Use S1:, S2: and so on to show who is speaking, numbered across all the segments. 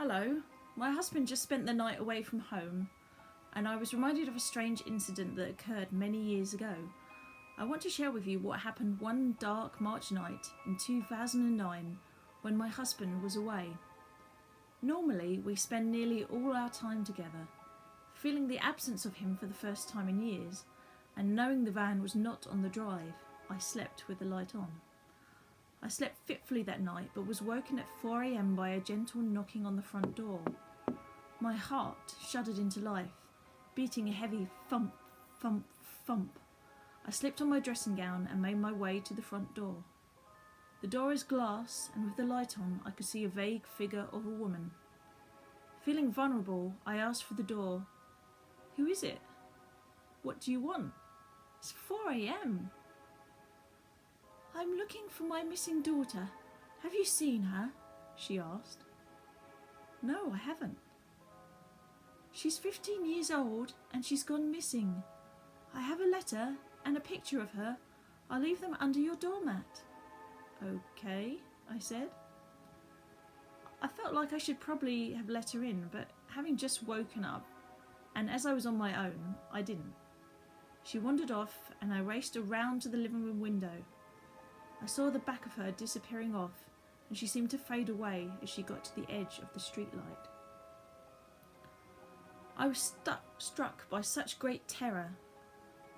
S1: Hello. My husband just spent the night away from home, and I was reminded of a strange incident that occurred many years ago. I want to share with you what happened one dark March night in 2009 when my husband was away. Normally, we spend nearly all our time together. Feeling the absence of him for the first time in years, and knowing the van was not on the drive, I slept with the light on. I slept fitfully that night, but was woken at 4 a.m. by a gentle knocking on the front door. My heart shuddered into life, beating a heavy thump, thump, thump. I slipped on my dressing gown and made my way to the front door. The door is glass, and with the light on, I could see a vague figure of a woman. Feeling vulnerable, I asked for the door. "Who is it? What do you want? It's 4 a.m. "I'm looking for my missing daughter. Have you seen her?" she asked. "No, I haven't." "She's 15 years old and she's gone missing. I have a letter and a picture of her. I'll leave them under your doormat." "Okay," I said. I felt like I should probably have let her in, but having just woken up, and as I was on my own, I didn't. She wandered off and I raced around to the living room window. I saw the back of her disappearing off, and she seemed to fade away as she got to the edge of the streetlight. I was struck by such great terror.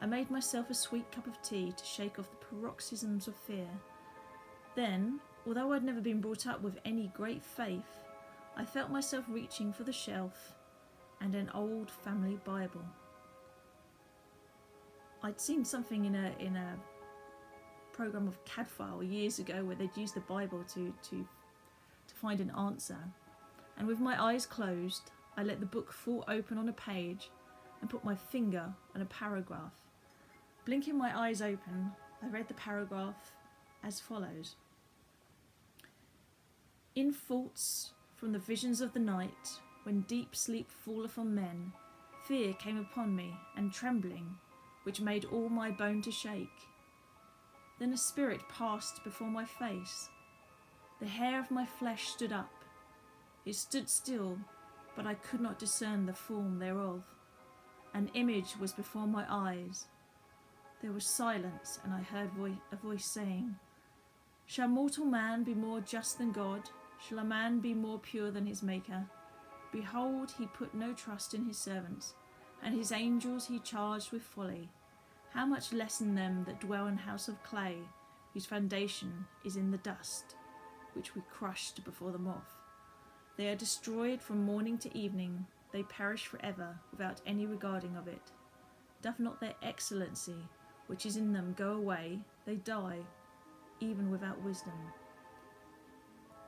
S1: I made myself a sweet cup of tea to shake off the paroxysms of fear. Then, although I'd never been brought up with any great faith, I felt myself reaching for the shelf and an old family Bible. I'd seen something in a program of Cadfile years ago where they'd use the Bible to find an answer, and with my eyes closed, I let the book fall open on a page and put my finger on a paragraph. Blinking my eyes open, I read the paragraph as follows. "In thoughts from the visions of the night, when deep sleep falleth on men, fear came upon me, and trembling, which made all my bone to shake. Then a spirit passed before my face. The hair of my flesh stood up. It stood still, but I could not discern the form thereof. An image was before my eyes. There was silence, and I heard a voice saying, 'Shall mortal man be more just than God? Shall a man be more pure than his Maker? Behold, he put no trust in his servants, and his angels he charged with folly. How much less in them that dwell in house of clay, whose foundation is in the dust, which we crushed before the moth. They are destroyed from morning to evening, they perish forever, without any regarding of it. Doth not their excellency, which is in them, go away? They die, even without wisdom.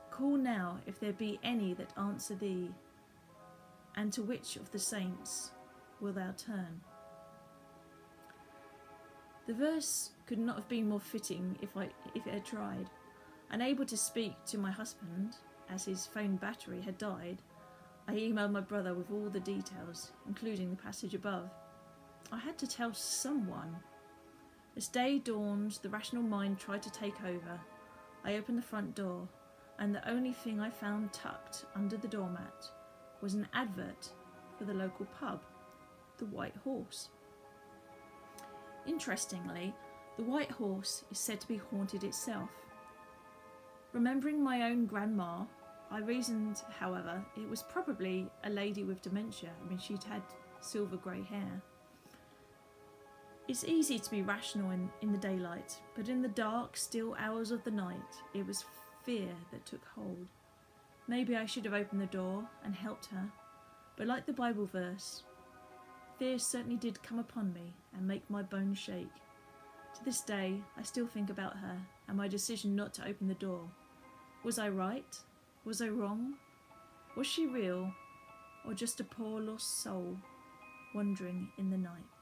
S1: Call now, if there be any that answer thee, and to which of the saints wilt thou turn?'" The verse could not have been more fitting if it had tried. Unable to speak to my husband, as his phone battery had died, I emailed my brother with all the details, including the passage above. I had to tell someone. As day dawned, the rational mind tried to take over. I opened the front door, and the only thing I found tucked under the doormat was an advert for the local pub, the White Horse. Interestingly, the White Horse is said to be haunted itself. Remembering my own grandma, I reasoned, however, it was probably a lady with dementia. She'd had silver grey hair. It's easy to be rational in the daylight, but in the dark, still hours of the night, it was fear that took hold. Maybe I should have opened the door and helped her, but like the Bible verse, fear certainly did come upon me and make my bones shake. To this day, I still think about her and my decision not to open the door. Was I right? Was I wrong? Was she real, or just a poor lost soul wandering in the night?